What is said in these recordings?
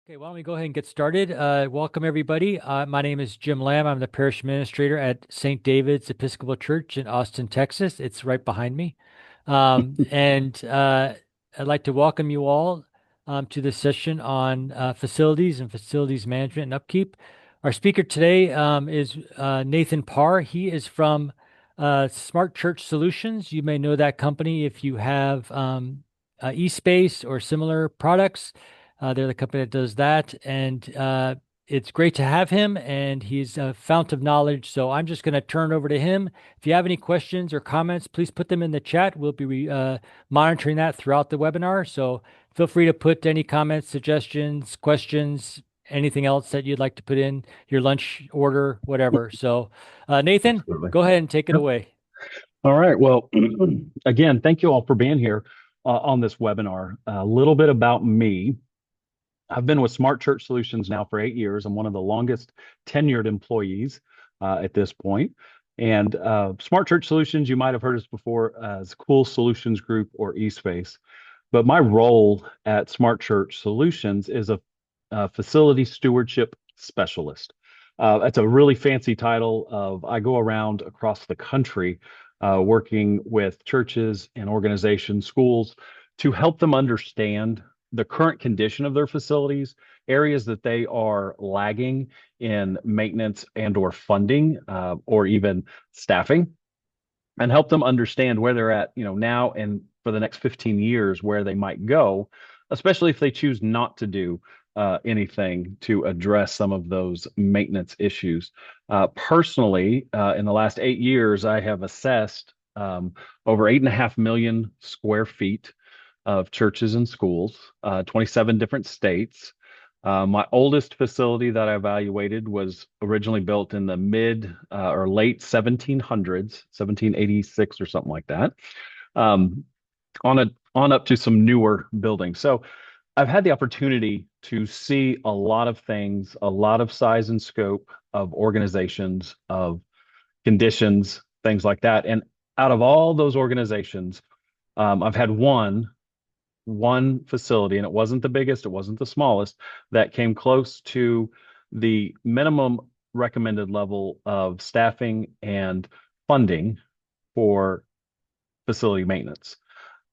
Okay, why don't we go ahead and get started? Welcome, everybody. My name is Jim Lamb. I'm the parish administrator at St. David's Episcopal Church in Austin, Texas. It's right behind me. And I'd like to welcome you all to this session on facilities and facilities management and upkeep. Our speaker today is Nathan Parr. He is from Smart Church Solutions. You may know that company if you have eSpace or similar products. They're the company that does that, and it's great to have him. And he's a fount of knowledge. So I'm just going to turn it over to him. If you have any questions or comments, please put them in the chat. We'll be monitoring that throughout the webinar. So feel free to put any comments, suggestions, questions, anything else that you'd like to put in your lunch order, whatever. So Nathan, Absolutely. go ahead and take it Yep. away. All right. Well, again, thank you all for being here on this webinar. A little bit about me. I've been with Smart Church Solutions now for 8 years. I'm one of the longest tenured employees at this point. And Smart Church Solutions, you might have heard us before as Cool Solutions Group or eSpace. But my role at Smart Church Solutions is a facility stewardship specialist. That's a really fancy title of I go around across the country working with churches and organizations, schools to help them understand the current condition of their facilities, areas that they are lagging in maintenance and or funding or even staffing, and help them understand where they're at, now and for the next 15 years, where they might go, especially if they choose not to do anything to address some of those maintenance issues. Personally, in the last 8 years, I have assessed over 8.5 million square feet of churches and schools, 27 different states. My oldest facility that I evaluated was originally built in the mid or late 1700s, 1786 or something like that, um, on up to some newer buildings. So I've had the opportunity to see a lot of things, a lot of size and scope of organizations, of conditions, things like that. And out of all those organizations, I've had one facility, and it wasn't the biggest, it wasn't the smallest, that came close to the minimum recommended level of staffing and funding for facility maintenance.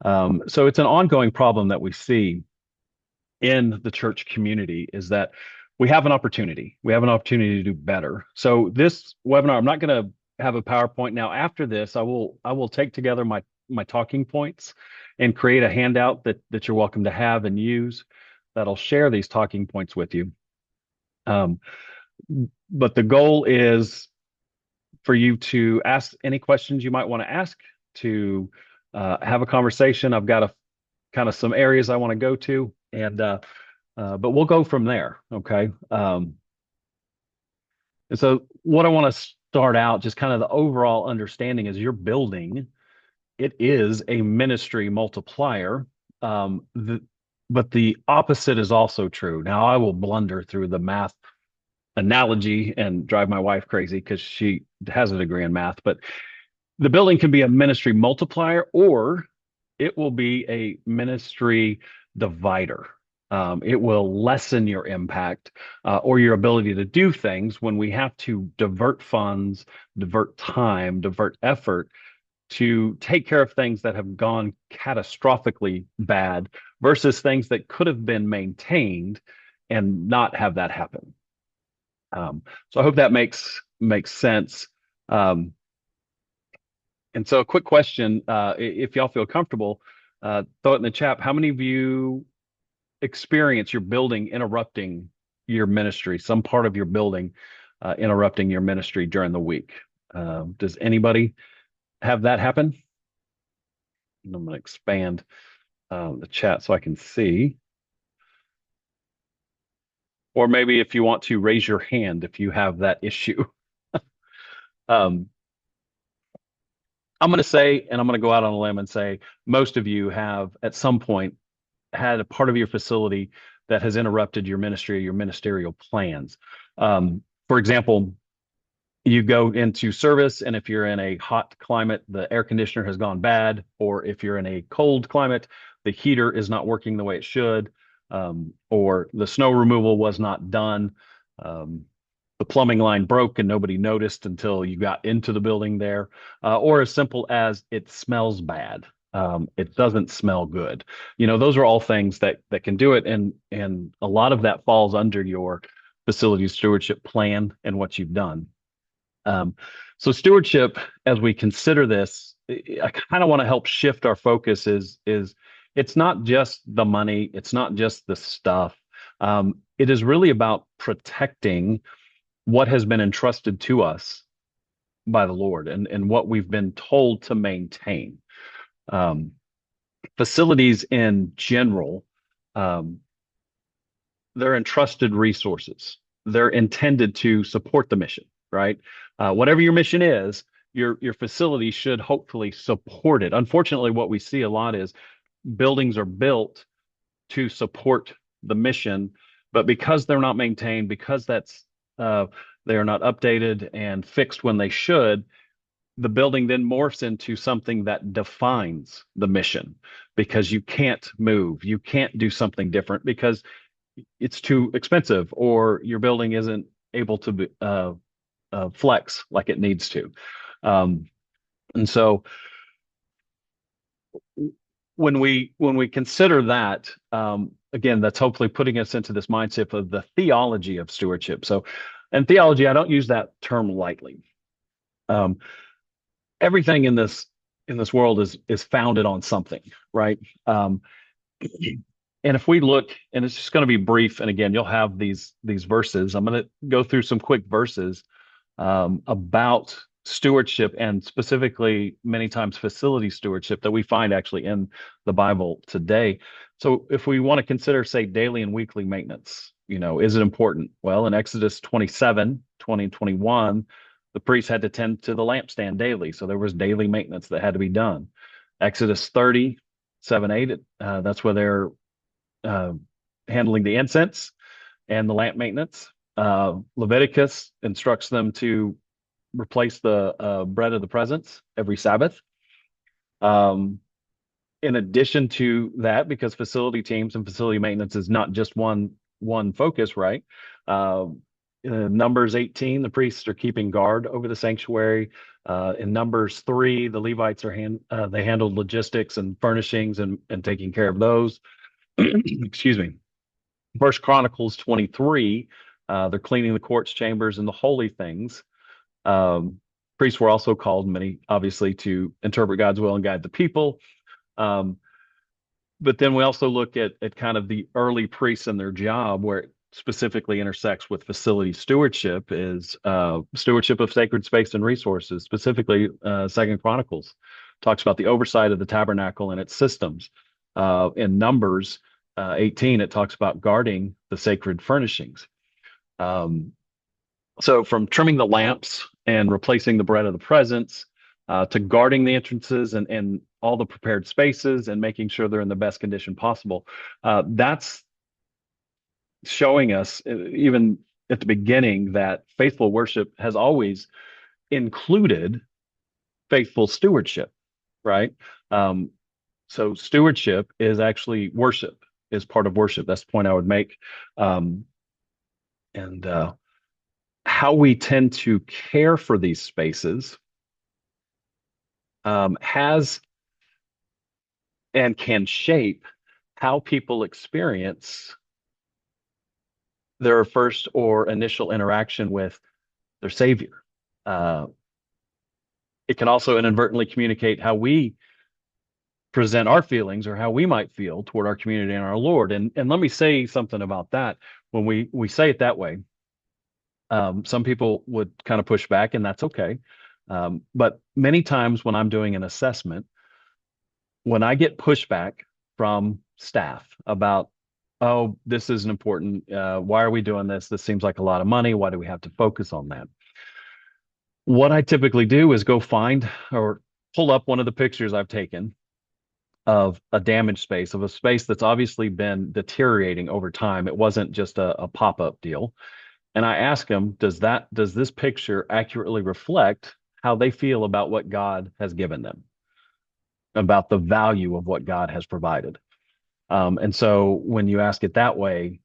So it's an ongoing problem that we see in the church community is that we have an opportunity. We have an opportunity to do better. So this webinar, I'm not going to have a PowerPoint now. After this, I will take together my talking points and create a handout that you're welcome to have and use that'll share these talking points with you. But the goal is for you to ask any questions you might want to ask, to have a conversation. I've got a kind of some areas I want to go to, and but we'll go from there. Okay. And so what I want to start out, just kind of the overall understanding is your building, it is a ministry multiplier. But the opposite is also true. Now, I will blunder through the math analogy and drive my wife crazy because she has a degree in math, but the building can be a ministry multiplier or it will be a ministry divider. It will lessen your impact or your ability to do things when we have to divert funds, divert time, divert effort to take care of things that have gone catastrophically bad versus things that could have been maintained and not have that happen. So I hope that makes sense. And so a quick question, if y'all feel comfortable, throw it in the chat. How many of you experience your building interrupting your ministry, some part of your building interrupting your ministry during the week? Does anybody have that happen? And I'm going to expand the chat so I can see. Or maybe if you want to raise your hand if you have that issue. um, I'm going to say, and I'm going to go out on a limb and say, most of you have at some point had a part of your facility that has interrupted your ministry or your ministerial plans. For example, you go into service, and if you're in a hot climate, the air conditioner has gone bad, or if you're in a cold climate, the heater is not working the way it should. or the snow removal was not done. Um, the plumbing line broke and nobody noticed until you got into the building there, or as simple as it smells bad. It doesn't smell good. Those are all things that can do it, and a lot of that falls under your facility stewardship plan and what you've done. Um, so stewardship, as we consider this, I kind of want to help shift our focus. Is it's not just the money, it's not just the stuff. It is really about protecting what has been entrusted to us by the Lord and what we've been told to maintain. Um, Facilities in general, um, they're entrusted resources. They're intended to support the mission, right? Whatever your mission is, your facility should hopefully support it. Unfortunately, what we see a lot is buildings are built to support the mission, but because they're not maintained, because uh, they are not updated and fixed when they should, the building then morphs into something that defines the mission because you can't move, you can't do something different because it's too expensive or your building isn't able to flex like it needs to. Um, and so when we consider that, again, that's hopefully putting us into this mindset of the theology of stewardship. So, and theology, I don't use that term lightly. Um, Everything in this world is founded on something, right? Um, and if we look, and it's just going to be brief, and again, you'll have these verses. I'm going to go through some quick verses about stewardship and specifically many times facility stewardship that we find actually in the Bible today. So if we want to consider, say, daily and weekly maintenance, is it important? Well, in Exodus 27, 20 and 21, the priests had to tend to the lampstand daily. So there was daily maintenance that had to be done. Exodus 30, 7, 8, that's where they're uh, handling the incense and the lamp maintenance. Leviticus instructs them to replace the bread of the presence every Sabbath. Um, in addition to that, because facility teams and facility maintenance is not just one focus, right? Uh, Numbers 18, the priests are keeping guard over the sanctuary. In Numbers 3, the Levites they handled logistics and furnishings and taking care of those. Excuse me. First Chronicles 23, they're cleaning the courts chambers and the holy things. Um, Priests were also called, many obviously, to interpret God's will and guide the people. Um, but then we also look at kind of the early priests and their job, where it specifically intersects with facility stewardship, is stewardship of sacred space and resources. Specifically, Second Chronicles talks about the oversight of the tabernacle and its systems. In Numbers 18, it talks about guarding the sacred furnishings. Um, so from trimming the lamps and replacing the bread of the presence, to guarding the entrances and all the prepared spaces and making sure they're in the best condition possible. That's showing us, even at the beginning, that faithful worship has always included faithful stewardship, right? Um, so stewardship is actually worship, is part of worship. That's the point I would make. And how we tend to care for these spaces has and can shape how people experience their first or initial interaction with their Savior. Uh, it can also inadvertently communicate how we present our feelings or how we might feel toward our community and our Lord. And let me say something about that. When we say it that way, some people would kind of push back, and that's okay. But many times when I'm doing an assessment, when I get pushback from staff about, oh, this isn't important. Why are we doing this? This seems like a lot of money. Why do we have to focus on that? What I typically do is go find or pull up one of the pictures I've taken of a damaged space, of a space that's obviously been deteriorating over time. It wasn't just a pop-up deal. And I ask them, does this picture accurately reflect how they feel about what God has given them, about the value of what God has provided? And so when you ask it that way,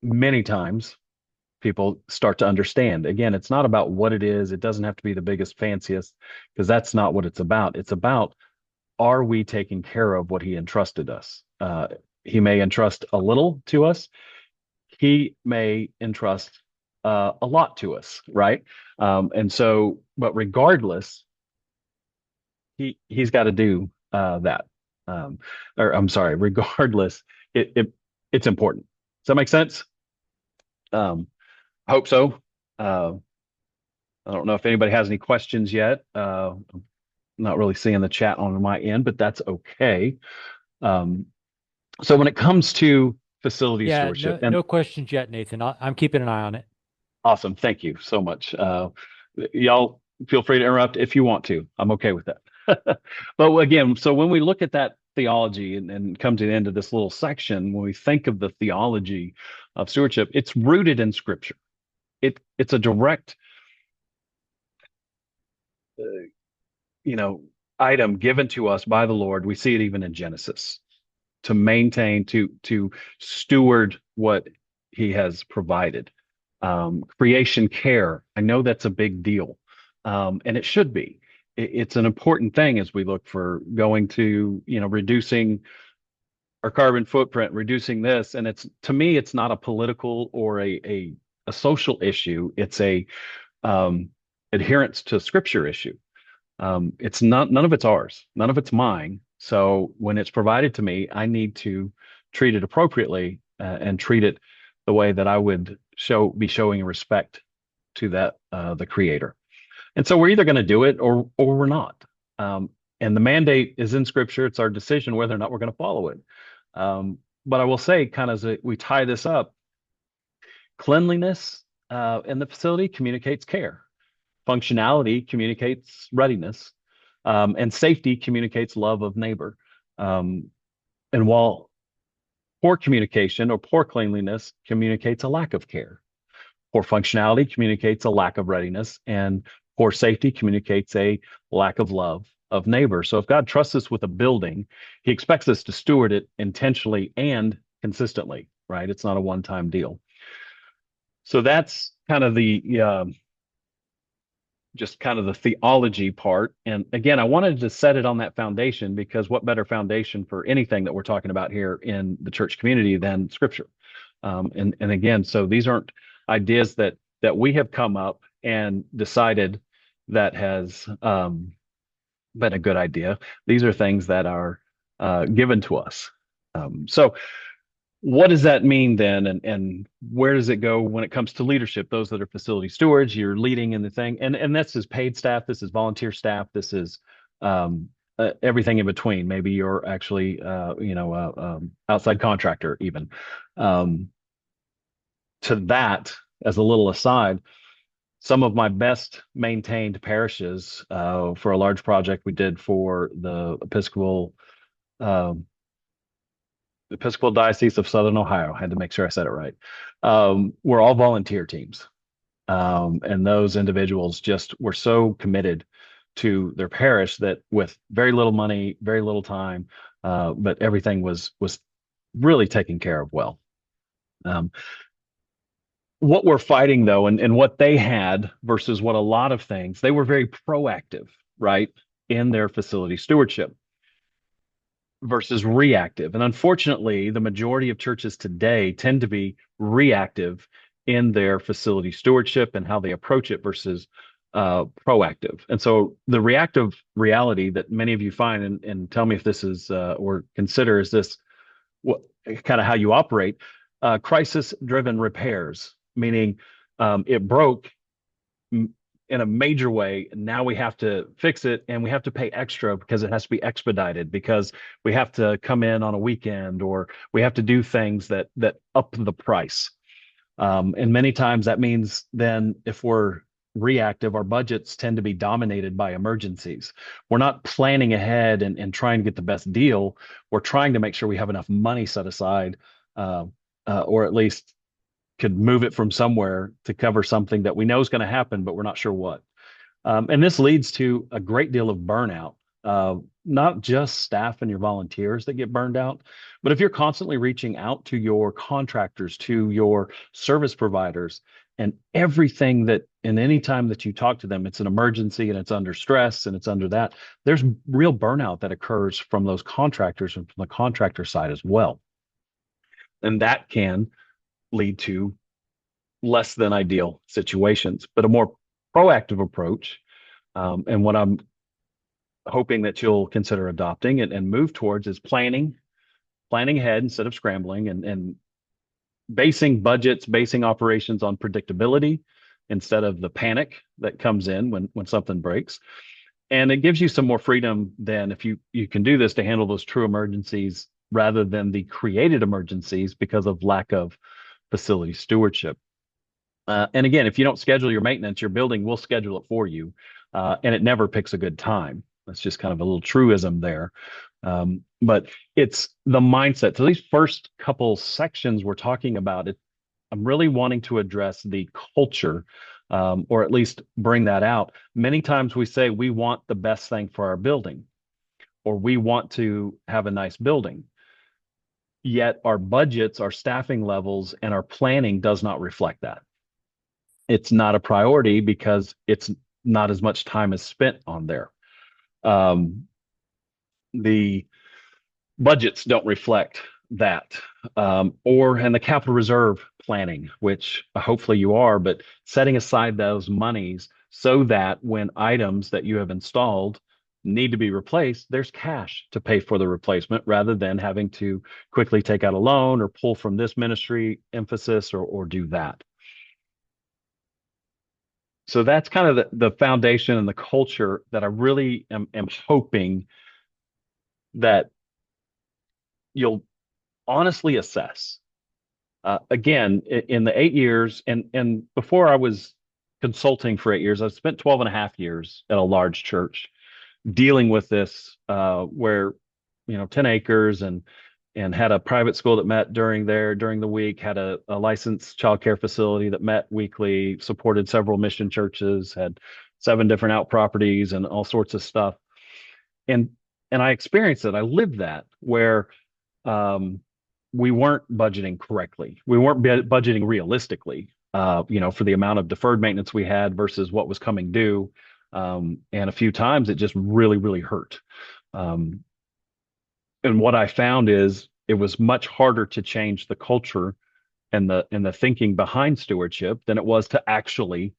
many times people start to understand. Again, it's not about what it is. It doesn't have to be the biggest, fanciest, because that's not what it's about. It's about, are we taking care of what he entrusted us? He may entrust a little to us. He may entrust a lot to us, right? And so, but regardless, he's got to do that. Um, or I'm sorry, regardless, it's important. Does that make sense? Um, I hope so. Uh, I don't know if anybody has any questions yet. I'm not really seeing the chat on my end, but that's okay. Um, so when it comes to facility Yeah, stewardship, no, and no questions yet, Nathan. I'm keeping an eye on it. awesome, thank you so much. Y'all feel free to interrupt if you want to. I'm okay with that. But again, so when we look at that theology and come to the end of this little section, when we think of the theology of stewardship, it's rooted in Scripture. It's a direct, uh, you know, item given to us by the Lord. We see it even in Genesis, to maintain, to steward what he has provided. Creation care, I know that's a big deal, and it should be. It's an important thing as we look for going to, reducing our carbon footprint, reducing this. And it's, to me, it's not a political or a social issue. It's a um, adherence to scripture issue. It's not, none of it's ours, none of it's mine. So when it's provided to me, I need to treat it appropriately, and treat it the way that I would be showing respect to that, the creator. And so we're either going to do it or we're not. Um, and the mandate is in scripture. It's our decision whether or not we're going to follow it. But I will say, kind of as we tie this up, cleanliness in the facility communicates care. Functionality communicates readiness, and safety communicates love of neighbor. Um, and while poor communication or poor cleanliness communicates a lack of care, poor functionality communicates a lack of readiness, and poor safety communicates a lack of love of neighbor. So if God trusts us with a building, he expects us to steward it intentionally and consistently, right? It's not a one-time deal. So that's kind of the just kind of the theology part. And again, I wanted to set it on that foundation, because what better foundation for anything that we're talking about here in the church community than scripture? And again, so these aren't ideas that we have come up and decided that has been a good idea. These are things that are given to us. So what does that mean then, and where does it go when it comes to leadership? Those that are facility stewards, you're leading in the thing, and this is paid staff, this is volunteer staff, this is um, everything in between. Maybe you're actually outside contractor even. Um, to that, as a little aside, some of my best maintained parishes, for a large project we did for the um, Episcopal Diocese of Southern Ohio. I had to make sure I said it right. We're all volunteer teams. And those individuals just were so committed to their parish that with very little money, very little time, but everything was really taken care of well. Um, what we're fighting though, and what they had versus what a lot of things, they were very proactive, right, in their facility stewardship versus reactive. And unfortunately, the majority of churches today tend to be reactive in their facility stewardship and how they approach it versus proactive. And so the reactive reality that many of you find, and tell me if this is, or consider, is this what kind of how you operate, crisis driven repairs, meaning it broke in a major way. Now we have to fix it, and we have to pay extra because it has to be expedited, because we have to come in on a weekend, or we have to do things that up the price. And many times that means then, if we're reactive, our budgets tend to be dominated by emergencies. We're not planning ahead and trying to get the best deal. We're trying to make sure we have enough money set aside, uh, or at least could move it from somewhere to cover something that we know is going to happen, but we're not sure what. And this leads to a great deal of burnout, not just staff and your volunteers that get burned out, but if you're constantly reaching out to your contractors, to your service providers, and everything that, and any time that you talk to them, it's an emergency and it's under stress and it's under that, there's real burnout that occurs from those contractors and from the contractor side as well. And that can lead to less than ideal situations, but a more proactive approach. And what I'm hoping that you'll consider adopting and move towards is planning ahead instead of scrambling, and basing budgets, basing operations on predictability instead of the panic that comes in when something breaks. And it gives you some more freedom than if you can do this to handle those true emergencies rather than the created emergencies because of lack of facility stewardship. And again, if you don't schedule your maintenance, your building will schedule it for you, and it never picks a good time. That's just kind of a little truism there. But it's the mindset. So these first couple sections we're talking about it, I'm really wanting to address the culture, or at least bring that out. Many times we say we want the best thing for our building, or we want to have a nice building. Yet our budgets, our staffing levels, and our planning does not reflect that. It's not a priority because it's not as much time is spent on there. Um, the budgets don't reflect that, and the capital reserve planning, which hopefully you are, but setting aside those monies so that when items that you have installed need to be replaced, there's cash to pay for the replacement rather than having to quickly take out a loan or pull from this ministry emphasis or do that. So that's kind of the foundation and the culture that I really am hoping that you'll honestly assess. Again, in the 8 years, and before I was consulting for 8 years, I spent 12 and a half years at a large church dealing with this, where, 10 acres and had a private school that met during the week, had a licensed childcare facility that met weekly, supported several mission churches, had 7 different out properties and all sorts of stuff. And and I experienced it. I lived that where um, we weren't budgeting correctly. We weren't budgeting realistically, for the amount of deferred maintenance we had versus what was coming due. And a few times it just really, really hurt. Um, and what I found is it was much harder to change the culture and the thinking behind stewardship than it was to actually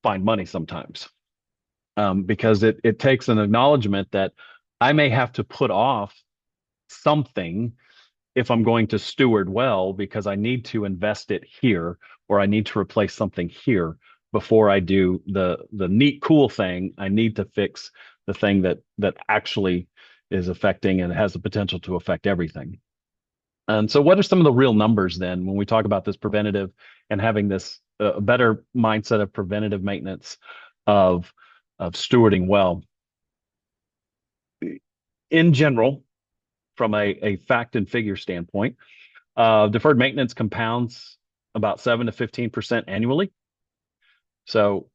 find money sometimes. Because it takes an acknowledgement that I may have to put off something if I'm going to steward well because I need to invest it here or I need to replace something here before I do the neat cool thing. I need to fix the thing that actually is affecting and has the potential to affect everything. And so what are some of the real numbers then when we talk about this preventative and having this better mindset of preventative maintenance of stewarding well? In general, from a fact and figure standpoint, deferred maintenance compounds about 7 to 15% annually. So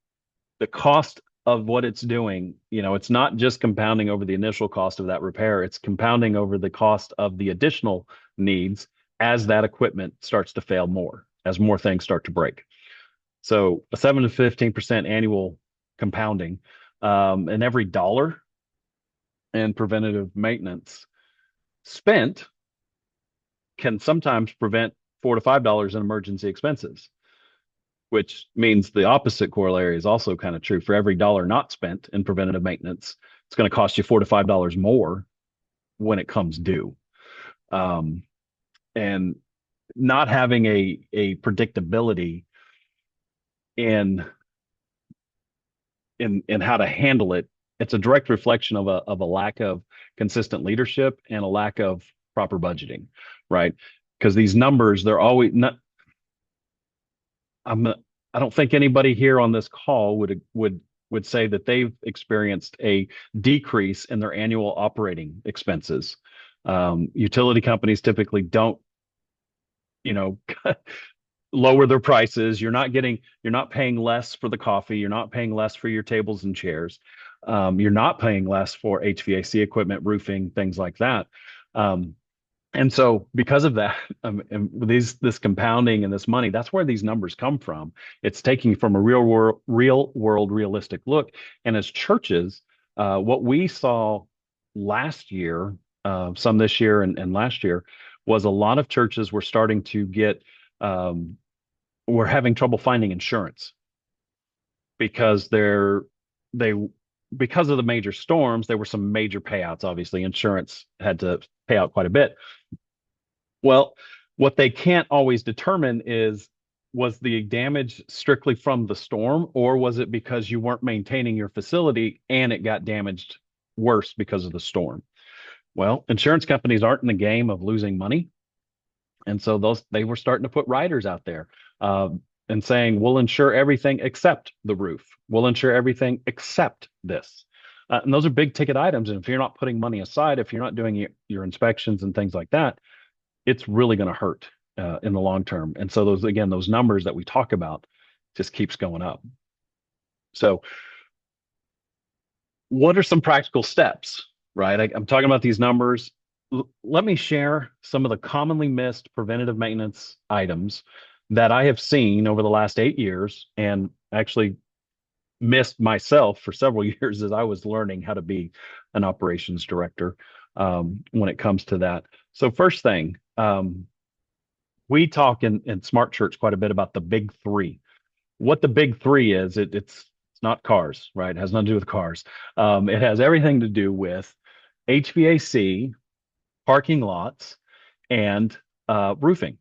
the cost of what it's doing, it's not just compounding over the initial cost of that repair, it's compounding over the cost of the additional needs as that equipment starts to fail more, as more things start to break. So a 7 to 15% annual compounding, and every dollar in preventative maintenance spent can sometimes prevent $4 to $5 in emergency expenses, which means the opposite corollary is also kind of true. For every dollar not spent in preventative maintenance, it's going to cost you $4 to $5 more when it comes due. Um, and not having a predictability in in how to handle it, it's a direct reflection of a lack of consistent leadership and a lack of proper budgeting, right? Because these numbers, they're always not. I'm I don't think anybody here on this call would say that they've experienced a decrease in their annual operating expenses. Utility companies typically don't, you know, lower their prices. You're not paying less for the coffee. You're not paying less for your tables and chairs. You're not paying less for HVAC equipment, roofing, things like that. Um, and so because of that, and this compounding and this money, that's where these numbers come from. It's taking from a real world, realistic look. And as churches, what we saw last year, some this year and last year, was a lot of churches were starting to um, were having trouble finding insurance because they because of the major storms, there were some major payouts. Obviously, insurance had to pay out quite a bit. Well, what they can't always determine is, was the damage strictly from the storm, or was it because you weren't maintaining your facility and it got damaged worse because of the storm? Well, insurance companies aren't in the game of losing money. And so they were starting to put riders out there, uh, and saying, we'll insure everything except the roof. We'll insure everything except this. And those are big ticket items. And if you're not putting money aside, if you're not doing your inspections and things like that, it's really going to hurt in the long term. And so those numbers that we talk about just keeps going up. So what are some practical steps, right? I'm talking about these numbers. Let me share some of the commonly missed preventative maintenance items that I have seen over the last 8 years and actually missed myself for several years as I was learning how to be an operations director when it comes to that. So first thing, we talk in Smart Church quite a bit about the big three. What the big three is, it's not cars, right? It has nothing to do with cars. It has everything to do with HVAC, parking lots, and roofing,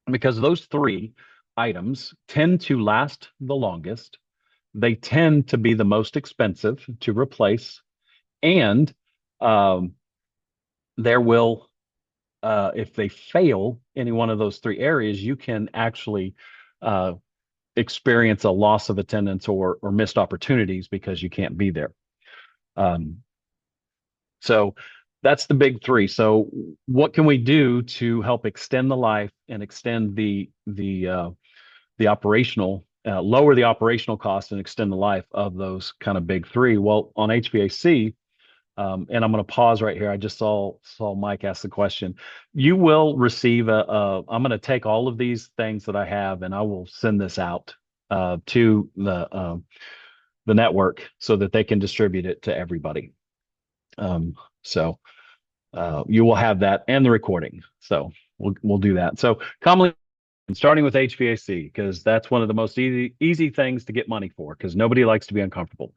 because those three items tend to last the longest. They tend to be the most expensive to replace, and um, there will if they fail any one of those three areas, you can actually uh, experience a loss of attendance or missed opportunities because you can't be there. Um, so that's the big three. So what can we do to help extend the life and extend the operational lower the operational cost and extend the life of those kind of big three? Well, on HVAC, and I'm going to pause right here. I just saw Mike ask the question. You will receive I'm going to take all of these things that I have and I will send this out to the network so that they can distribute it to everybody. So you will have that and the recording. So we'll do that. So commonly, starting with HVAC, because that's one of the most easy things to get money for, because nobody likes to be uncomfortable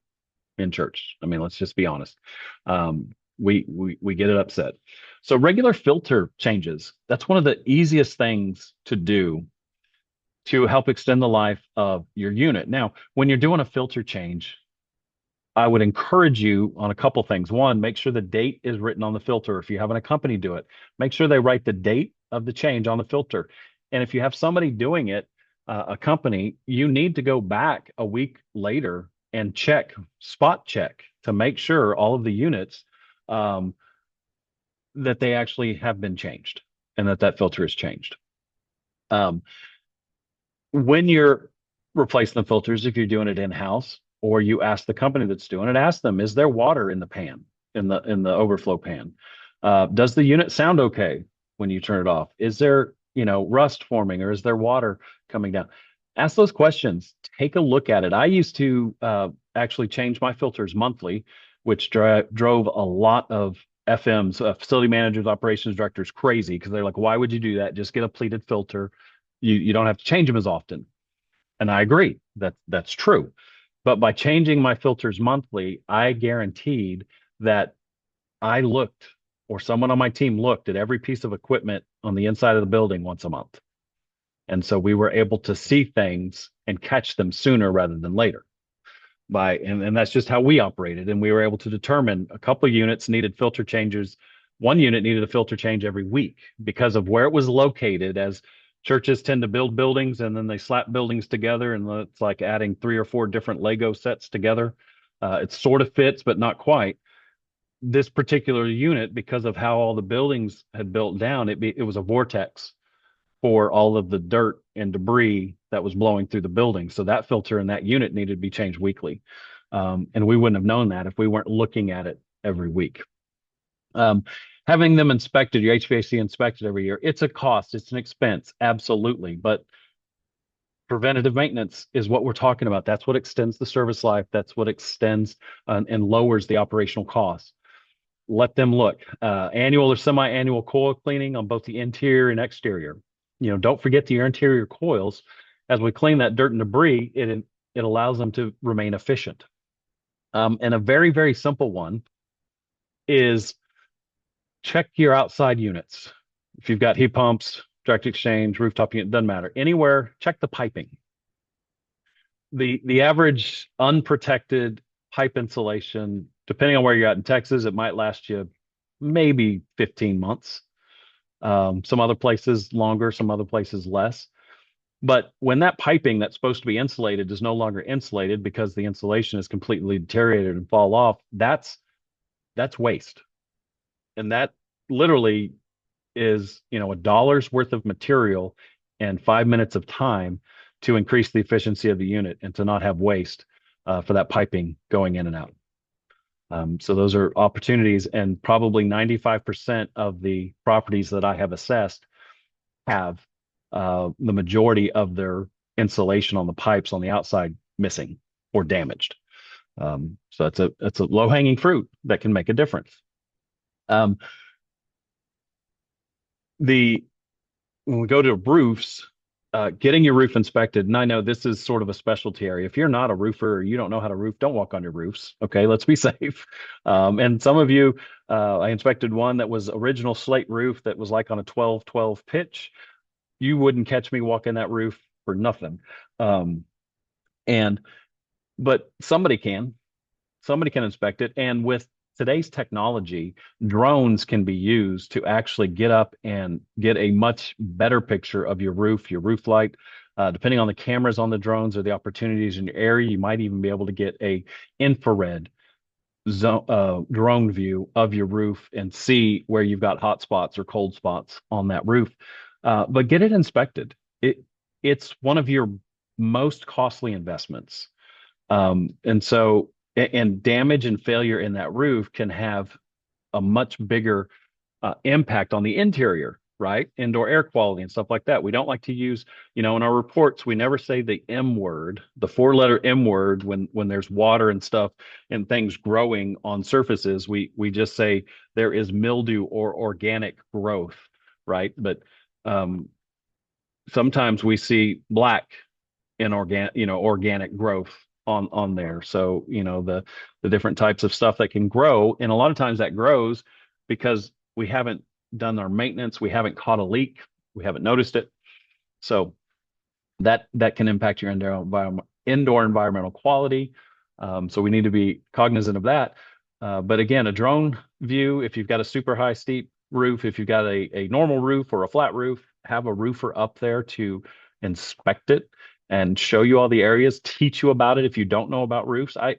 in church. I mean, let's just be honest. We get it upset. So regular filter changes, that's one of the easiest things to do to help extend the life of your unit. Now, when you're doing a filter change, I would encourage you on a couple things. One, make sure the date is written on the filter. If you're having a company do it, make sure they write the date of the change on the filter. And if you have somebody doing it, a company, you need to go back a week later and spot check to make sure all of the units um, that they actually have been changed and that filter is changed. Um, when you're replacing the filters, if you're doing it in-house or you ask the company that's doing it, ask them, is there water in the pan, in the overflow pan? Does the unit sound okay when you turn it off? Is there, rust forming, or is there water coming down? Ask those questions. Take a look at it. I used to actually change my filters monthly, which drove a lot of FMs, facility managers, operations directors, crazy, because they're like, why would you do that? Just get a pleated filter. You don't have to change them as often. And I agree that that's true. But by changing my filters monthly, I guaranteed that I looked, or someone on my team looked at every piece of equipment on the inside of the building once a month. And so we were able to see things and catch them sooner rather than later. And that's just how we operated. And we were able to determine a couple of units needed filter changes. One unit needed a filter change every week because of where it was located, as churches tend to build buildings and then they slap buildings together, and it's like adding 3 or 4 different Lego sets together. It sort of fits, but not quite. This particular unit, because of how all the buildings had built down, it was a vortex for all of the dirt and debris that was blowing through the building. So that filter in that unit needed to be changed weekly. And we wouldn't have known that if we weren't looking at it every week. Um, Having them inspected, your HVAC inspected every year, it's a cost, it's an expense, absolutely. But preventative maintenance is what we're talking about. That's what extends the service life. That's what extends and lowers the operational costs. Let them look. Annual or semi-annual coil cleaning on both the interior and exterior. Don't forget your interior coils. As we clean that dirt and debris, it allows them to remain efficient. And a very, very simple one is check your outside units. If you've got heat pumps, direct exchange, rooftop unit, doesn't matter. Anywhere, check the piping. The average unprotected pipe insulation, depending on where you're at in Texas, it might last you maybe 15 months. Some other places longer, some other places less. But when that piping that's supposed to be insulated is no longer insulated because the insulation is completely deteriorated and fall off, that's waste. And that literally is, a dollar's worth of material and 5 minutes of time to increase the efficiency of the unit and to not have waste for that piping going in and out. So those are opportunities, and probably 95% of the properties that I have assessed have the majority of their insulation on the pipes on the outside missing or damaged. So it's a low hanging fruit that can make a difference. Um, the When we go to roofs, getting your roof inspected, and I know this is sort of a specialty area. If you're not a roofer or you don't know how to roof, don't walk on your roofs. Okay, let's be safe. And some of you, I inspected one that was original slate roof that was like on a 12-12 pitch. You wouldn't catch me walking that roof for nothing. Um, and but somebody can inspect it. And with today's technology, drones can be used to actually get up and get a much better picture of your roof light. Depending on the cameras on the drones or the opportunities in your area, you might even be able to get a infrared drone view of your roof and see where you've got hot spots or cold spots on that roof. But get it inspected. It's one of your most costly investments. And damage and failure in that roof can have a much bigger impact on the interior, right? Indoor air quality and stuff like that. We don't like to use, in our reports, we never say the M word, the four-letter M word when there's water and stuff and things growing on surfaces. We just say there is mildew or organic growth, right? But um, sometimes we see black organic growth on there. So, the different types of stuff that can grow. And a lot of times that grows because we haven't done our maintenance, we haven't caught a leak, we haven't noticed it. So that can impact your indoor environmental quality. So we need to be cognizant of that. But again, a drone view, if you've got a super high steep roof, if you've got a normal roof or a flat roof, have a roofer up there to inspect it and show you all the areas, teach you about it if you don't know about roofs. I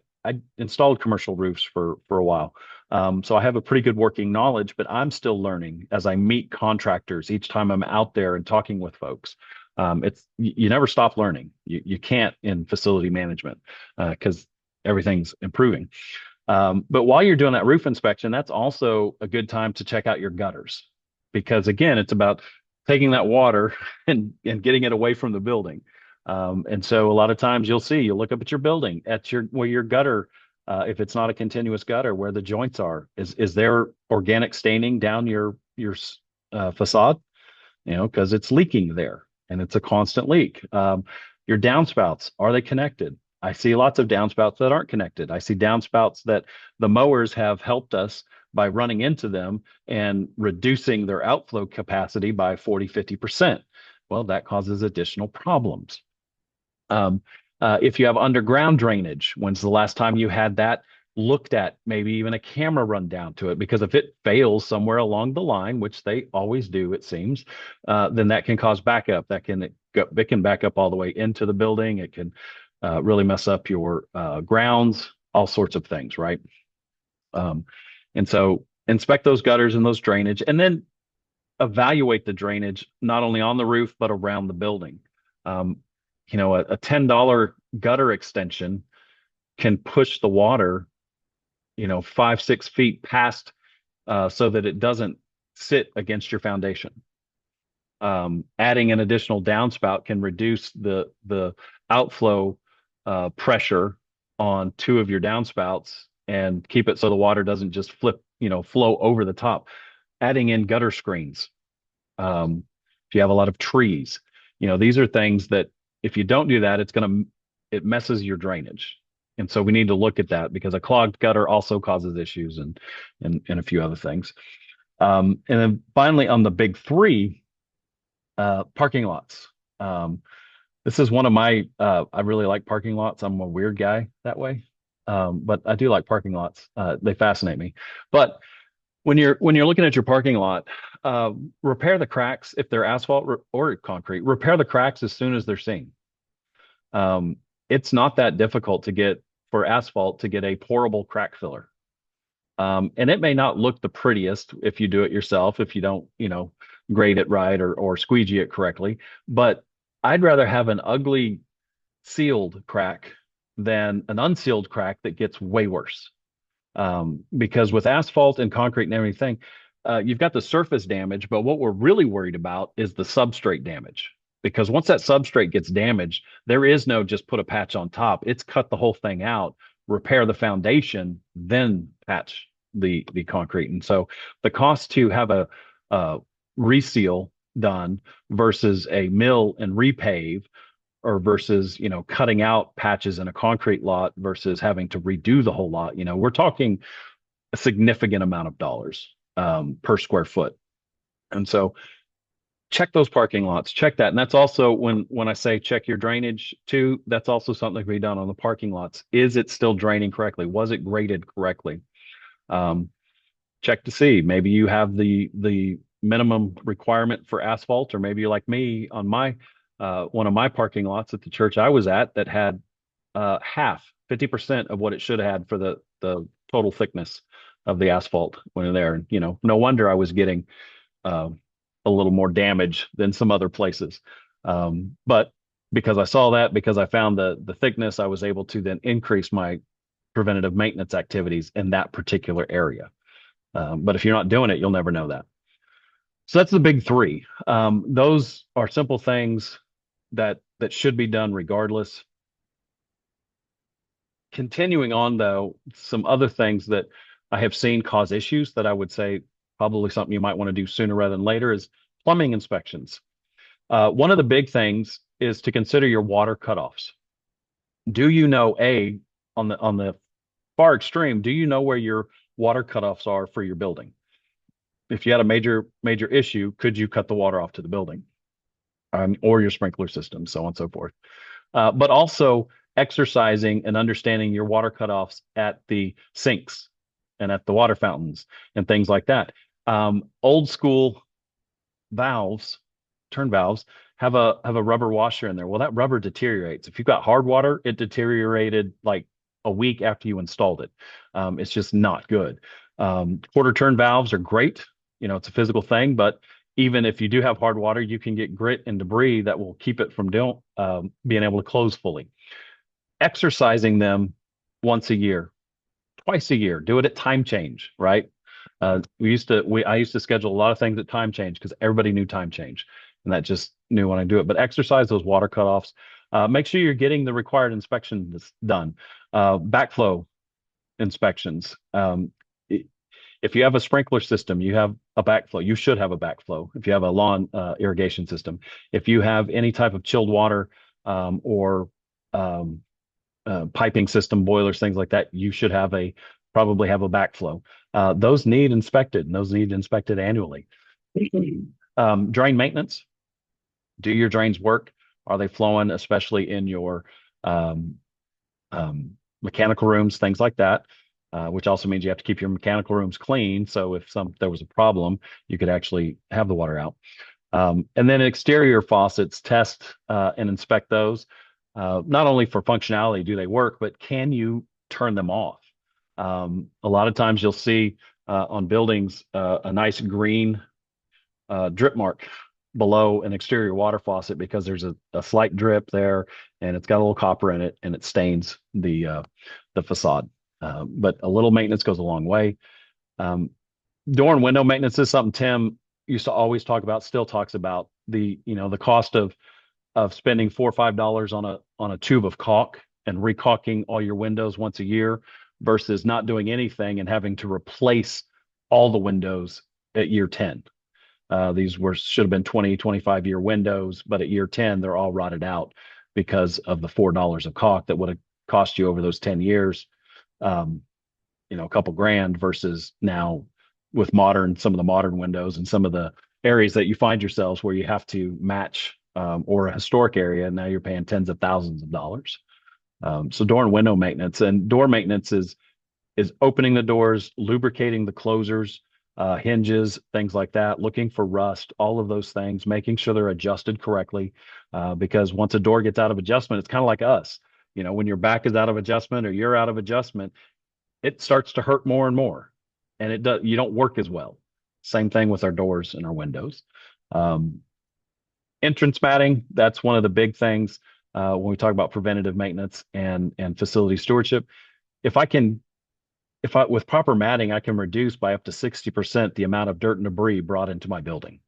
installed commercial roofs for a while. So I have a pretty good working knowledge, but I'm still learning as I meet contractors each time I'm out there and talking with folks. You never stop learning. You can't in facility management because everything's improving. But while you're doing that roof inspection, that's also a good time to check out your gutters because again, it's about taking that water and getting it away from the building. And so a lot of times you'll look up at your building at where your gutter, if it's not a continuous gutter, where the joints are, is there organic staining down your facade? Because it's leaking there and it's a constant leak. Your downspouts, are they connected? I see lots of downspouts that aren't connected. I see downspouts that the mowers have helped us by running into them and reducing their outflow capacity by 40-50%. Well, that causes additional problems. If you have underground drainage, when's the last time you had that looked at? Maybe even a camera run down to it, because if it fails somewhere along the line, which they always do, it seems, then that can cause backup. It can back up all the way into the building. It can really mess up your grounds, all sorts of things, right? And so inspect those gutters and those drainage, and then evaluate the drainage not only on the roof but around the building. A $10 gutter extension can push the water, 5, 6 feet past, so that it doesn't sit against your foundation. Adding an additional downspout can reduce the outflow pressure on two of your downspouts and keep it so the water doesn't just flow over the top. Adding in gutter screens. If you have a lot of trees, these are things that if you don't do that, it messes your drainage. And so we need to look at that because a clogged gutter also causes issues and a few other things. And then finally, on the big three, parking lots. This is one of I really like parking lots. I'm a weird guy that way. But I do like parking lots. They fascinate me. But when you're looking at your parking lot, repair the cracks if they're asphalt or concrete. Repair the cracks as soon as they're seen. It's not that difficult for asphalt to get a pourable crack filler. And it may not look the prettiest if you do it yourself, if you don't, grade it right or squeegee it correctly. But I'd rather have an ugly sealed crack than an unsealed crack that gets way worse. Because with asphalt and concrete and everything, you've got the surface damage, but what we're really worried about is the substrate damage. Because once that substrate gets damaged, there is no just put a patch on top. It's cut the whole thing out, repair the foundation, then patch the concrete. And so the cost to have a reseal done versus a mill and repave, or versus cutting out patches in a concrete lot versus having to redo the whole lot, we're talking a significant amount of dollars per square foot. And so check those parking lots, check that. And that's also when I say check your drainage too, that's also something that can be done on the parking lots. Is it still draining correctly? Was it graded correctly? Check to see. Maybe you have the minimum requirement for asphalt, or maybe you're like me on my one of my parking lots at the church I was at that had half, 50% of what it should have had for the total thickness of the asphalt when in there. And, no wonder I was getting a little more damage than some other places. But because I saw that, because I found the thickness, I was able to then increase my preventative maintenance activities in that particular area. But if you're not doing it, you'll never know that. So that's the big three. Those are simple things that should be done regardless. Continuing on, though, some other things that I have seen cause issues that I would say probably something you might want to do sooner rather than later is plumbing inspections. One of the big things is to consider your water cutoffs. Do you know, on the far extreme, do you know where your water cutoffs are for your building? If you had a major issue, could you cut the water off to the building, or your sprinkler system, so on and so forth? But also exercising and understanding your water cutoffs at the sinks and at the water fountains and things like that. Old school valves, turn valves, have a rubber washer in there. Well, that rubber deteriorates. If you've got hard water, it deteriorated like a week after you installed it. It's just not good. Quarter turn valves are great. It's a physical thing, but even if you do have hard water, you can get grit and debris that will keep it from being able to close fully. Exercising them once a year, twice a year. Do it at time change, right? I used to schedule a lot of things at time change because everybody knew time change, and that just knew when I do it. But exercise those water cutoffs. Make sure you're getting the required inspections done. Backflow inspections. If you have a sprinkler system, you have a backflow. You should have a backflow. If you have a lawn irrigation system, if you have any type of chilled water or piping system, boilers, things like that, you should probably have a backflow. Those need inspected, and those need inspected annually. Drain maintenance. Do your drains work? Are they flowing, especially in your mechanical rooms, things like that? Which also means you have to keep your mechanical rooms clean. So if there was a problem, you could actually have the water out. And then exterior faucets, test and inspect those. Not only for functionality, do they work, but can you turn them off? A lot of times you'll see on buildings a nice green drip mark below an exterior water faucet because there's a slight drip there and it's got a little copper in it and it stains the the facade. But a little maintenance goes a long way. Um, Door and window maintenance is something Tim used to always talk about, still talks about the cost of spending $4 or $5 on a tube of caulk and recaulking all your windows once a year versus not doing anything and having to replace all the windows at year 10. These were should have been 20, 25-year windows, but at year 10, they're all rotted out because of the $4 of caulk that would have cost you over those 10 years, um, a couple grand versus now with some of the modern windows and some of the areas that you find yourselves where you have to match or a historic area, and now you're paying tens of thousands of dollars. So door and window maintenance and door maintenance is opening the doors, lubricating the closers, hinges, things like that, looking for rust, all of those things, making sure they're adjusted correctly. Because once a door gets out of adjustment, it's kind of like us. When your back is out of adjustment or you're out of adjustment, it starts to hurt more and more, and you don't work as well. Same thing with our doors and our windows. Um, Entrance matting, that's one of the big things when we talk about preventative maintenance and facility stewardship. If I can if I with proper matting, I can reduce by up to 60% the amount of dirt and debris brought into my building.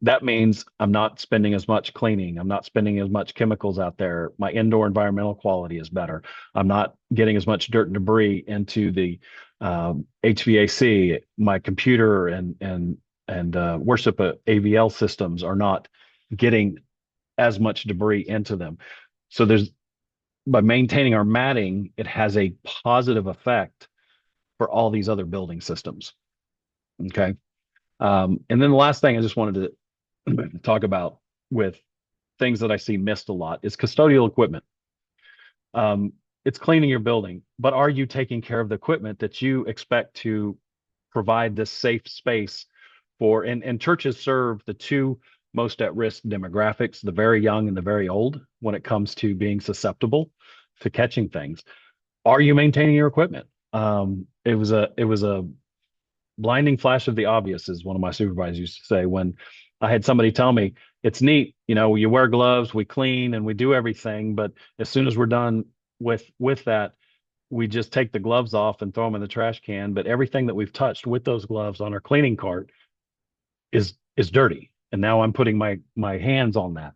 That means I'm not spending as much cleaning. I'm not spending as much chemicals out there. My indoor environmental quality is better. I'm not getting as much dirt and debris into the HVAC. My computer and worship AVL systems are not getting as much debris into them. So by maintaining our matting, it has a positive effect for all these other building systems. Okay. And then the last thing I just wanted to talk about with things that I see missed a lot is custodial equipment. It's cleaning your building, but are you taking care of the equipment that you expect to provide this safe space for? And churches serve the two most at-risk demographics, the very young and the very old, when it comes to being susceptible to catching things. Are you maintaining your equipment? It was a blinding flash of the obvious, as one of my supervisors used to say, when I had somebody tell me, it's neat, you wear gloves, we clean and we do everything, but as soon as we're done with that, we just take the gloves off and throw them in the trash can. But everything that we've touched with those gloves on our cleaning cart is dirty. And now I'm putting my hands on that.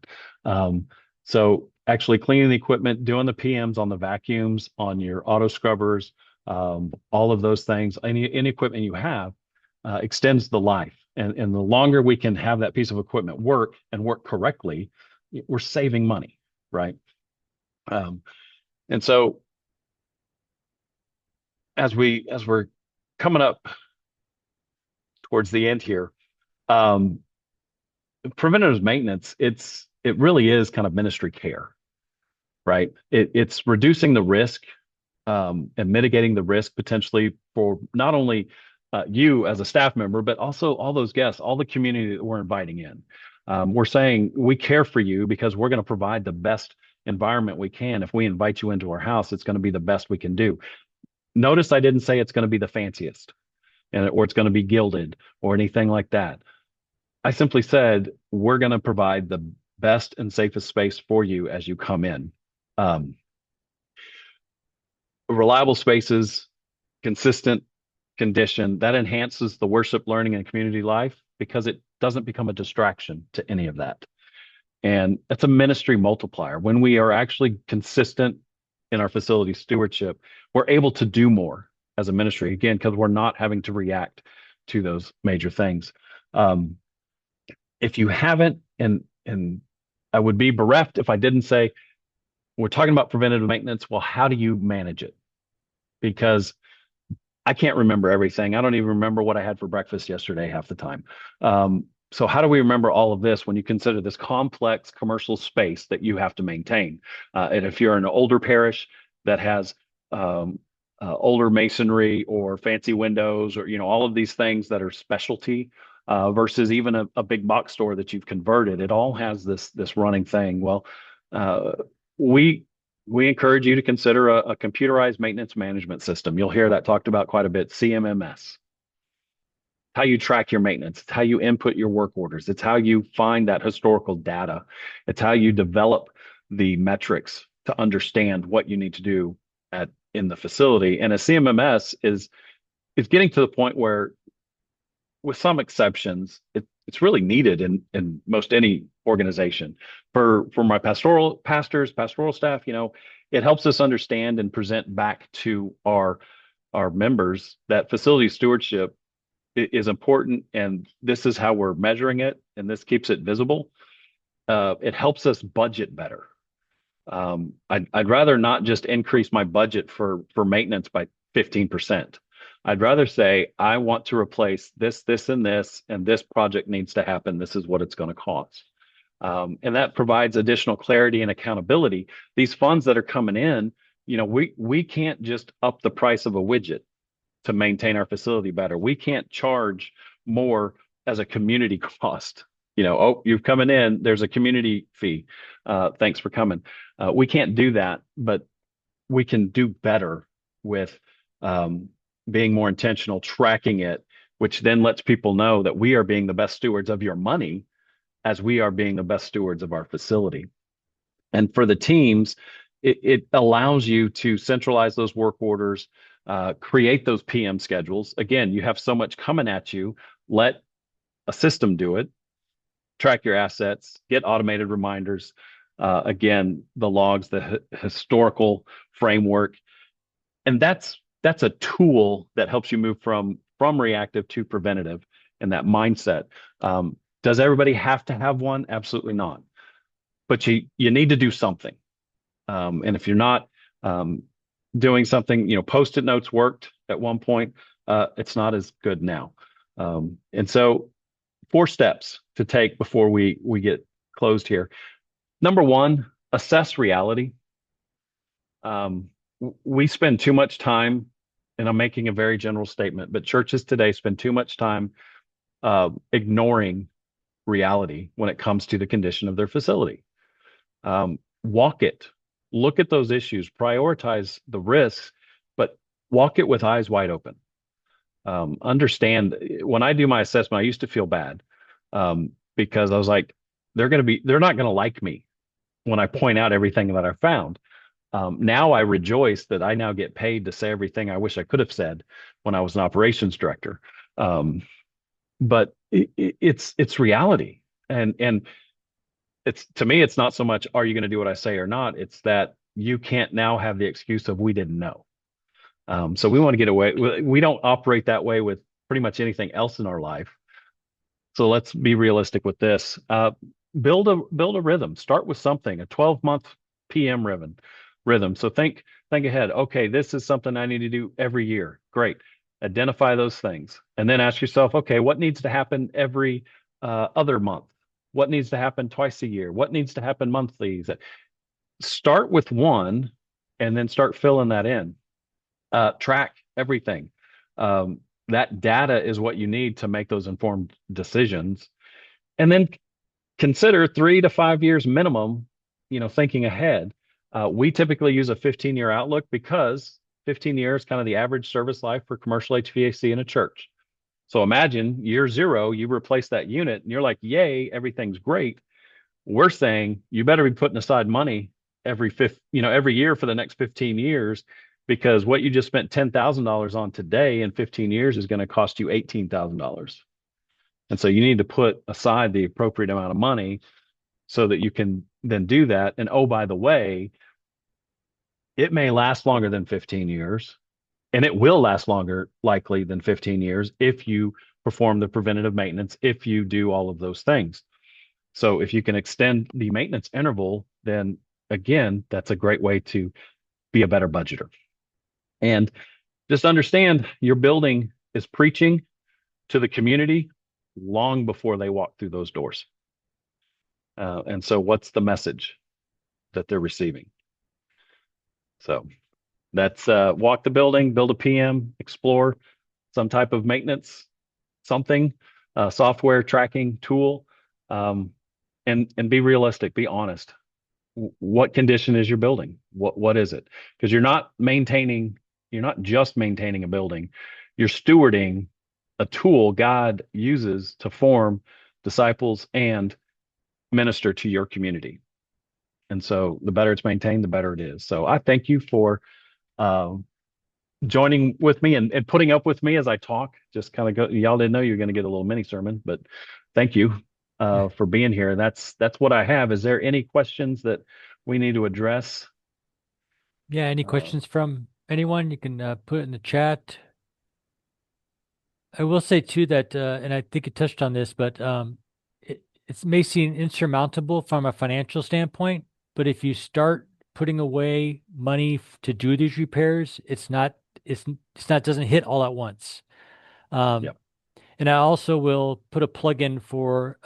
So actually cleaning the equipment, doing the PMs on the vacuums, on your auto scrubbers, all of those things, any equipment you have extends the life. And the longer we can have that piece of equipment work and work correctly, we're saving money, right? And so as we're coming up towards the end here, preventative maintenance, it really is kind of ministry care, right? It's reducing the risk and mitigating the risk potentially for not only you as a staff member, but also all those guests, all the community that we're inviting in. We're saying we care for you because we're going to provide the best environment we can. If we invite you into our house, it's going to be the best we can do. Notice I didn't say it's going to be the fanciest or it's going to be gilded or anything like that. I simply said we're going to provide the best and safest space for you as you come in. Reliable spaces, consistent condition, that enhances the worship, learning, and community life because it doesn't become a distraction to any of that. And it's a ministry multiplier. When we are actually consistent in our facility stewardship, we're able to do more as a ministry, again, because we're not having to react to those major things. If you haven't, and I would be bereft if I didn't say, we're talking about preventative maintenance. Well, how do you manage it? Because I can't remember everything. I don't even remember what I had for breakfast yesterday half the time. So how do we remember all of this when you consider this complex commercial space that you have to maintain? And if you're in an older parish that has older masonry or fancy windows or all of these things that are specialty versus even a big box store that you've converted, it all has this running thing. Well, we encourage you to consider a computerized maintenance management system. You'll hear that talked about quite a bit, CMMS. How you track your maintenance. It's how you input your work orders. It's how you find that historical data. It's how you develop the metrics to understand what you need to do in the facility. And a CMMS is getting to the point where, with some exceptions, it's really needed in most any organization. For my pastoral staff, it helps us understand and present back to our members that facility stewardship is important, and this is how we're measuring it, and this keeps it visible. It helps us budget better. I'd rather not just increase my budget for maintenance by 15%. I'd rather say, I want to replace this, and this project needs to happen. This is what it's going to cost. And that provides additional clarity and accountability. These funds that are coming in, we can't just up the price of a widget to maintain our facility better. We can't charge more as a community cost. Oh, you're coming in, there's a community fee. Thanks for coming. We can't do that, but we can do better with being more intentional, tracking it, which then lets people know that we are being the best stewards of your money as we are being the best stewards of our facility. And for the teams, it allows you to centralize those work orders, create those PM schedules. Again, you have so much coming at you. Let a system do it. Track your assets, get automated reminders. Again, the logs, the historical framework. And that's a tool that helps you move from reactive to preventative and that mindset. Does everybody have to have one? Absolutely not. But you need to do something. And if you're not doing something, post-it notes worked at one point. It's not as good now. And so 4 steps to take before we get closed here. Number 1, assess reality. We spend too much time, and I'm making a very general statement, but churches today spend too much time ignoring reality when it comes to the condition of their facility. Walk it, look at those issues, prioritize the risks, but walk it with eyes wide open. Understand, when I do my assessment, I used to feel bad because I was like, they're not going to like me when I point out everything that I found. Now I rejoice that I now get paid to say everything I wish I could have said when I was an operations director. But it's reality, and it's, to me, it's not so much, are you going to do what I say or not? It's that you can't now have the excuse of, we didn't know. So we want to get away. We don't operate that way with pretty much anything else in our life. So let's be realistic with this. Build a rhythm. Start with something, a 12-month PM rhythm. So think ahead. Okay, this is something I need to do every year. Great. Identify those things, and then ask yourself, okay, what needs to happen every other month? What needs to happen twice a year? What needs to happen monthly? Start with one, and then start filling that in. Track everything. That data is what you need to make those informed decisions. And then consider 3 to 5 years minimum, thinking ahead. We typically use a 15-year outlook because 15 years, kind of the average service life for commercial HVAC in a church. So imagine year 0, you replace that unit and you're like, yay, everything's great. We're saying you better be putting aside money every year for the next 15 years, because what you just spent $10,000 on today in 15 years is going to cost you $18,000. And so you need to put aside the appropriate amount of money so that you can then do that. And oh, by the way, it may last longer than 15 years, and it will last longer likely than 15 years if you perform the preventative maintenance, if you do all of those things. So if you can extend the maintenance interval, then again, that's a great way to be a better budgeter. And just understand, your building is preaching to the community long before they walk through those doors. And so what's the message that they're receiving? So that's walk the building, build a PM, explore some type of maintenance, something, software tracking tool, and be realistic, be honest. What condition is your building? What is it? Because you're not just maintaining a building, you're stewarding a tool God uses to form disciples and minister to your community. And so the better it's maintained, the better it is. So I thank you for uh, joining with me and putting up with me as I talk. Just kind of go. Y'all didn't know you were going to get a little mini sermon, but thank you for being here. That's what I have. Is there any questions that we need to address? Yeah, any Uh, questions from anyone? You can put it in the chat. I will say too that, and I think you touched on this, but it may seem insurmountable from a financial standpoint, but if you start putting away money to do these repairs, it's not doesn't hit all at once. Um, yep. And I also will put a plug in for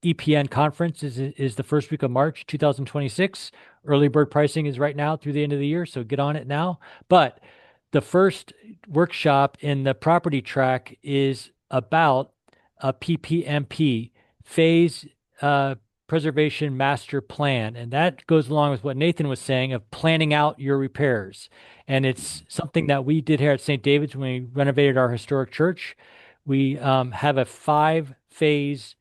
EPN conference is the first week of March 2026. Early bird pricing is right now through the end of the year, so get on it now. But the first workshop in the property track is about a PPMP, phase uh, preservation master plan, and that goes along with what Nathan was saying of planning out your repairs. And it's something that we did here at St. David's when we renovated our historic church. We have a five-phase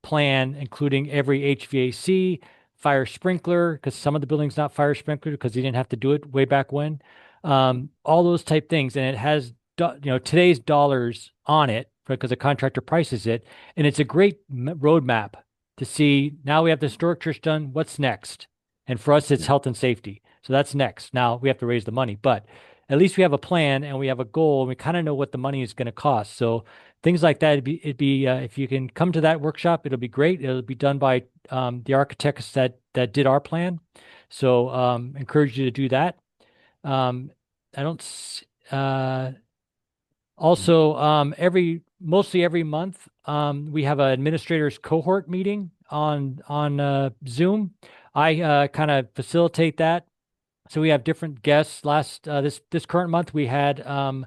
plan, including every HVAC, fire sprinkler, because some of the buildings not fire sprinkler because you didn't have to do it way back when. All those type things, and it has today's dollars on it because the contractor prices it, and it's a great roadmap to see. Now we have the historic church done. What's next? And for us, it's Yeah. health and safety. So that's next. Now we have to raise the money, but at least we have a plan and we have a goal and we kind of know what the money is going to cost. So things like that, it'd be if you can come to that workshop, it'll be great. It'll be done by the architects that did our plan. So encourage you to do that. Um, I don't. Also, mostly every month, we have an administrators cohort meeting on Zoom. I kind of facilitate that. So we have different guests. This current month we had an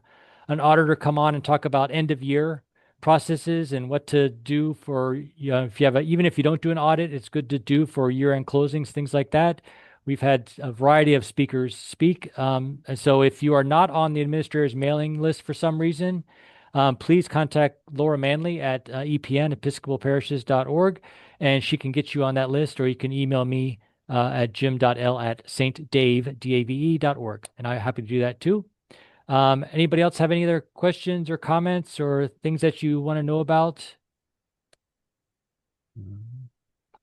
auditor come on and talk about end of year processes and what to do for if you have even if you don't do an audit, it's good to do for year end closings, things like that. We've had a variety of speakers speak, and so if you are not on the administrator's mailing list for some reason, please contact Laura Manley at EPN episcopalparishes.org, and she can get you on that list, or you can email me at jim.l@stdave.org. And I'm happy to do that too. Anybody else have any other questions or comments or things that you want to know about?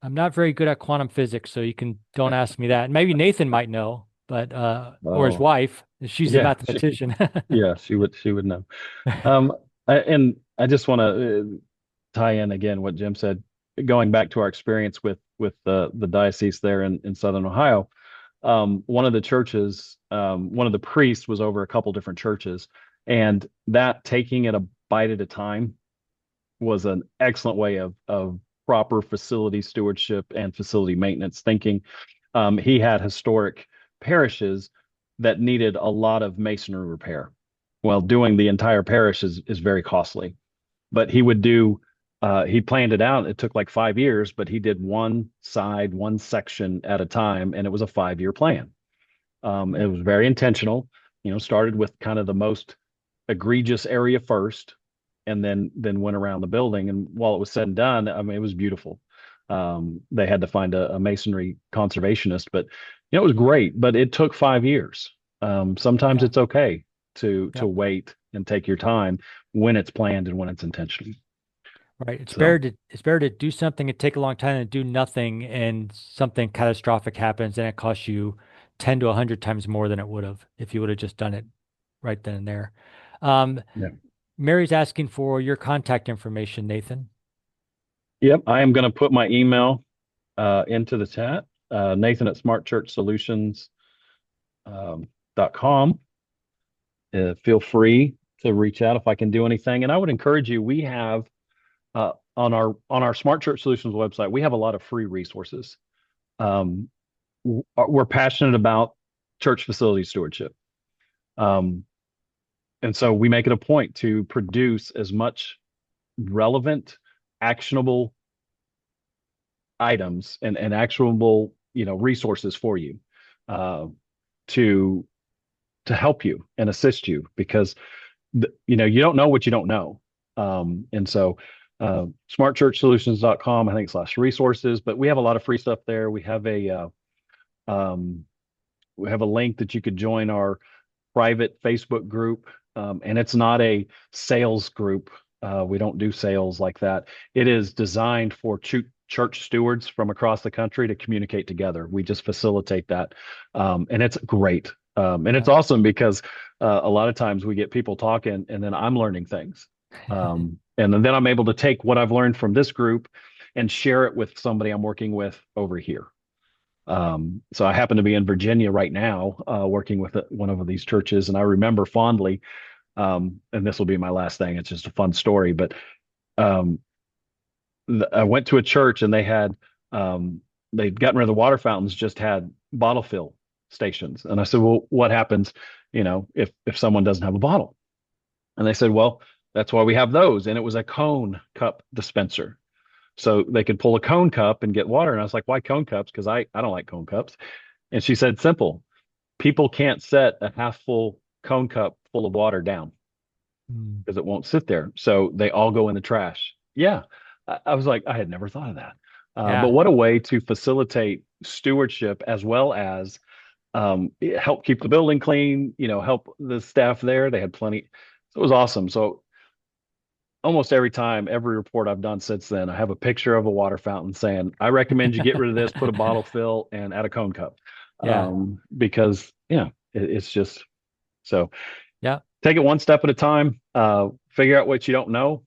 I'm not very good at quantum physics, so you can don't ask me that. Maybe Nathan might know, but or his Oh, wife. She's a yeah. mathematician. Yeah, she would know. And I just want to tie in again what Jim said, going back to our experience with the diocese there in Southern Ohio. One of the churches, one of the priests was over a couple different churches, and that taking it a bite at a time was an excellent way of proper facility stewardship and facility maintenance thinking. He had historic parishes that needed a lot of masonry repair. Well, doing the entire parish is very costly, but he planned it out. It took like 5 years, but he did one side, one section at a time, and it was a 5 year plan. It was very intentional. Started with kind of the most egregious area first, and then went around the building. And while it was said and done, I mean, it was beautiful. They had to find a masonry conservationist, but it was great. But it took 5 years. Sometimes Yeah, it's okay to yeah, wait and take your time when it's planned and when it's intentional. right. So It's better to do something and take a long time than do nothing and something catastrophic happens and it costs you 10 to 100 times more than it would have if you would have just done it right then and there. Um, yeah. Mary's asking for your contact information, Nathan. Yep, I am going to put my email into the chat, Nathan at smartchurchsolutions .com. Feel free to reach out if I can do anything. And I would encourage you, we have on our Smart Church Solutions website, we have a lot of free resources. We're passionate about church facility stewardship. Um, and so we make it a point to produce as much relevant, actionable items and actionable, resources for you uh, to to help you and assist you because you don't know what you don't know. And so smartchurchsolutions.com, I think /resources, but we have a lot of free stuff there. Um, we have a link that you could join our private Facebook group, and it's not a sales group. We don't do sales like that. It is designed for church stewards from across the country to communicate together. We just facilitate that, and it's great. And it's Yeah. awesome because a lot of times we get people talking, and then I'm learning things, and then I'm able to take what I've learned from this group and share it with somebody I'm working with over here. So I happen to be in Virginia right now, working with one of these churches, and I remember fondly, and this will be my last thing. It's just a fun story, but um, I went to a church and they'd gotten rid of the water fountains, just had bottle fill stations, and I said, "Well, what happens, if someone doesn't have a bottle?" And they said, "Well, that's why we have those." And it was a cone cup dispenser. So they could pull a cone cup and get water. And I was like, why cone cups? Because I don't like cone cups. And she said, simple. People can't set a half full cone cup full of water down Mm. because it won't sit there. So they all go in the trash. Yeah. I was like, I had never thought of that. But Yeah. what a way to facilitate stewardship as well as help keep the building clean, help the staff there. They had plenty. So it was awesome. So almost every time, every report I've done since then, I have a picture of a water fountain saying, I recommend you get rid of this, put a bottle fill and add a cone cup. Yeah. Because yeah, it's just so Yeah. take it one step at a time, figure out what you don't know,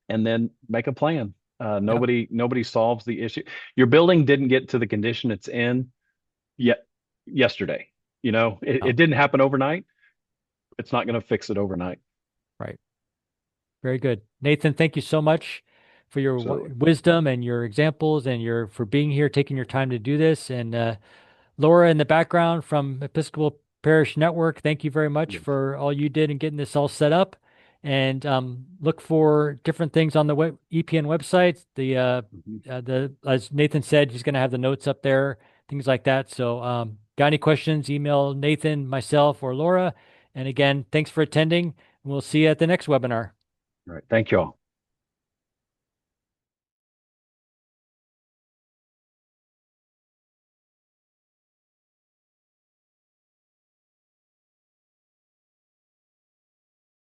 and then make a plan. Yep. Nobody solves the issue. Your building didn't get to the condition it's in yet yesterday. It No. didn't happen overnight. It's not going to fix it overnight. Right. Very good. Nathan, thank you so much for your Absolutely. wisdom and your examples and your for being here, taking your time to do this. And Laura in the background from Episcopal Parish Network, thank you very much Yes. for all you did in getting this all set up. And look for different things on the EPN website. Mhm. The as Nathan said, he's going to have the notes up there, things like that. So, got any questions? Email Nathan, myself, or Laura. And again, thanks for attending. We'll see you at the next webinar. All right. Thank you all.